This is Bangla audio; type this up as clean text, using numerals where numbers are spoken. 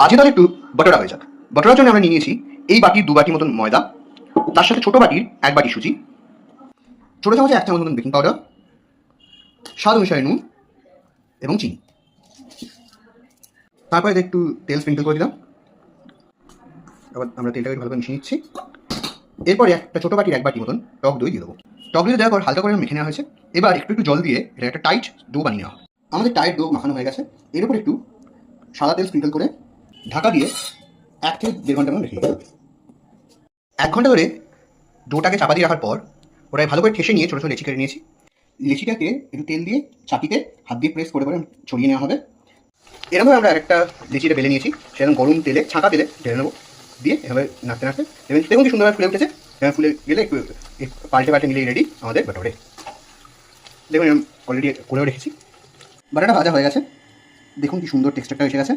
আজকে তাহলে একটু বটরা হয়ে যাক। বটরার জন্য আমরা নিয়ে নিয়েছি এই বাটির 2 বাটি মতন ময়দা, তার সাথে ছোট বাটির 1 বাটি সুজি, ছোট চামচে 1 চামচ মতন বেকিং পাউডার, স্বাদ অনুসারে নুন এবং চিনি। তারপরে একটু তেল স্প্রিঙ্কল করে দিলাম। আবার আমরা তেলটাকে ভালো করে মিশিয়ে নিচ্ছি। এরপরে একটা ছোট বাটির 1 বাটি মতন টক দই দিয়ে দেবো। টক দই দেওয়ার পর হালকা করে মেখে নেওয়া হয়েছে। এবার একটু একটু জল দিয়ে এটা একটা টাইট ডো বানিয়ে নেওয়া হবে। আমাদের টাইট ডো মাখানো হয়ে গেছে। এর উপর একটু সাদা তেল স্প্রিঙ্কল করে ঢাকা দিয়ে 1 থেকে 1.5 ঘন্টা মতো রেখে দিতে হবে। 1 ঘন্টা ধরে ডোটাকে চাপা দিয়ে রাখার পর ওটাই ভালো করে ঠেসে নিয়ে ছোটো ছোটো লেচি কেটে নিয়েছি। লেচিটাকে একটু তেল দিয়ে চাপিতে হাত দিয়ে প্রেস করে ছড়িয়ে নেওয়া হবে। এরকমভাবে আমরা একটা লেচিটা বেলে নিয়েছি, সেরকম গরম তেলে ছাঁকা তেলে ঢেলে নেবো, দিয়ে এভাবে নাড়তে নাড়তে দেখুন কি সুন্দরভাবে ফুলে উঠেছে। এভাবে ফুলে গেলে একটু পাল্টে পাল্টে নিলেই রেডি আমাদের বাটারে। দেখুন অলরেডি করেও রেখেছি। বাটারটা ভাজা হয়ে গেছে, দেখুন কি সুন্দর টেক্সচারটা এসে গেছে।